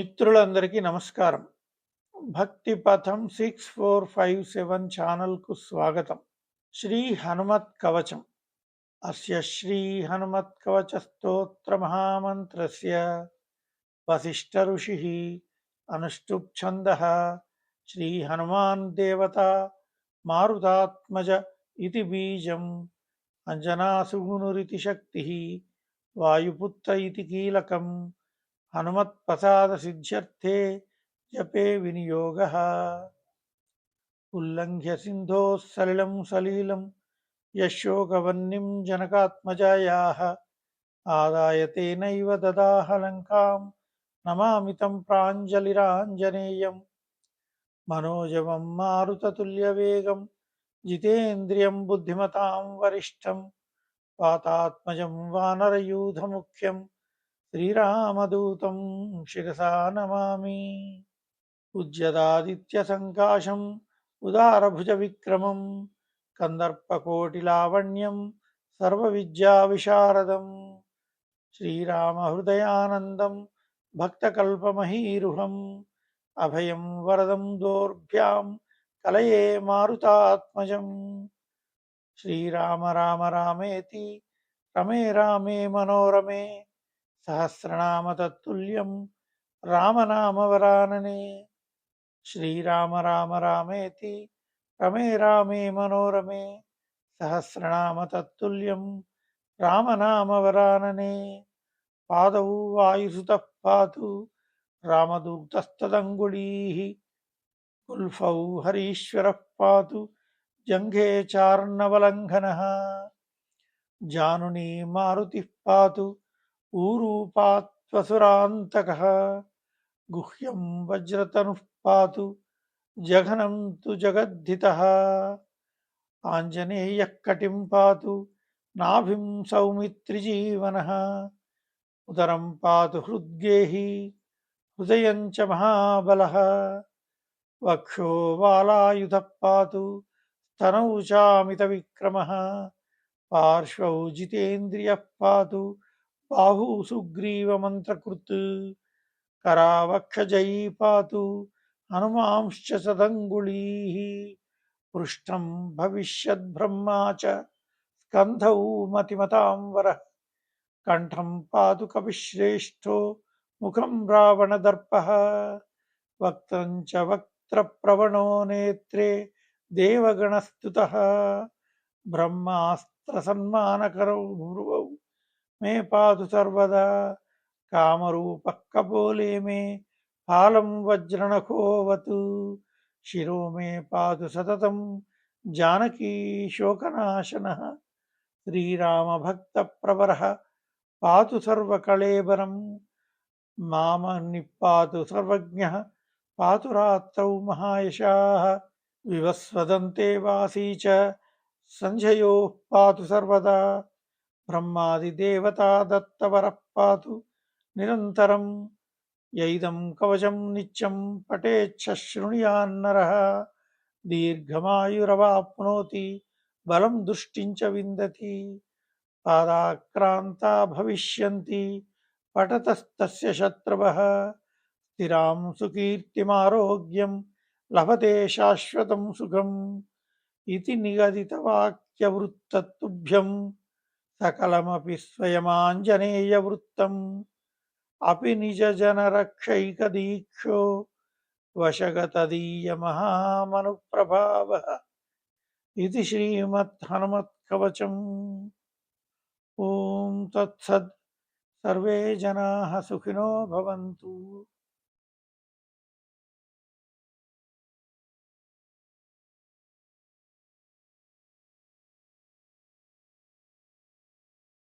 మిత్రులందరికీ నమస్కారం. భక్తి పథం 6457 ఛానల్‌కు స్వాగతం. శ్రీ హనుమత్ కవచం. అస్య శ్రీ హనుమత్ కవచ స్తోత్ర మహామంత్రస్య వసిష్ఠ ఋషిః అనుష్టుప్ ఛందః శ్రీ హనుమాన్ దేవతా మారుతాత్మజ ఇతి బీజం అంజనాసుగుణురితి శక్తిః వాయుపుత్ర ఇతి కీలకం హనుమత్ప్రసాద సిద్ధ్యర్థే జపే వినియోగః. ఉల్లంఘ్య సింధోః సలిలం సలీలం యశోకవహ్నిం జనకాత్మజాయాః ఆదాయ తేనైవ దదాహ లంకాం నమామి తం ప్రాంజలిరాంజనేయం. మనోజవం మారుతతుల్యవేగం జితేంద్రియం బుద్ధిమతాం వరిష్టం వాతాత్మజం వానరయూథముఖ్యం శ్రీరామదూతం శిరసా నమామి. ఉజ్జదాదిత్యసంకాశం ఉదారభుజ విక్రమం కందర్పకోటిలావణ్యం సర్వవిద్యావిశారదం శ్రీరామహృదయానందం భక్తకల్పమహీరుహం అభయం వరదం దోర్భ్యాం కలయే మారుతాత్మజం. శ్రీరామ రామ రామేతి రమే రామే మనోరమే సహస్రనామ తత్తుల్యం రామనామవరాననే. శ్రీరామ రామ రామేతి రమే రామే మనోరమే సహస్రనామ తత్తుల్యం రామనామవరాననే. పాదౌ వాయుసుతః పాతు రామదూతస్తదంగుళీః కుల్ఫౌ హరీశ్వరః పాతు జంఘే చార్ణవలంఘనః. జానునీ మారుతిః పాతు ఊరూపాత్వసురాంతకః గుహ్యం వజ్రతనుః పాతు జఘనం తు జగద్ధితః. ఆంజనేయః కటిం పాతు నాభిం సౌమిత్రిజీవనః ఉదరం పాతు హృద్గేహి హృదయం చ మహాబలః. వక్షో వాలాయుధః పాతు స్తనౌ చామిత విక్రమః పార్శ్వౌ జితేంద్రియః పాతు బాహు సుగ్రీవమంత్రకృత్. करावक्षजयी पातु हनुमांश्च सदङ्गुलीः पृष्ठं भविष्यद्ब्रह्मा च स्कन्धौ मतिमतां वरः. कण्ठं पातु कपिश्रेष्ठो मुखं रावणदर्पः वक्त्रं च वक्त्रप्रवणो नेत्रे देवगणस्तुतः. ब्रह्मास्त्रसन्मानकरौ भ्रुवौ मे पातु सर्वदा कामरूपः कपोले मे फालं वज्रणखोऽवतु. शिरो मे पातु सततं जानकी शोकनाशनः. श्रीरामभक्तप्रवरः पातु सर्वकळेबरं मामनिः पातु सर्वज्ञः पातु रात्रौ महायशाः. विवस्वदन्ते वासी च सञ्जयोः पातु सर्वदा ब्रह्मादिदेवता दत्तवरः पातु निरन्तरं. यैदं कवचं नित्यं पठेच्छ शृणुयान्नरः दीर्घमायुरवाप्नोति बलं दृष्टिं च विन्दति. पादाक्रान्ता भविष्यन्ति पठतस्तस्य शत्रवः स्थिरां सुकीर्तिमारोग्यं लभते शाश्वतं सुखम्. इति निगदितवाक्यवृत्ततुभ्यं सकलमपि स्वयमाञ्जनेयवृत्तम् अपि निजजनरक्षैकदीक्षो वशगतदीयमहामनुप्रभावः. इति श्रीमद्हनुमत्कवचम्. ॐ तत्सत्. सर्वे जनाः सुखिनो भवन्तु.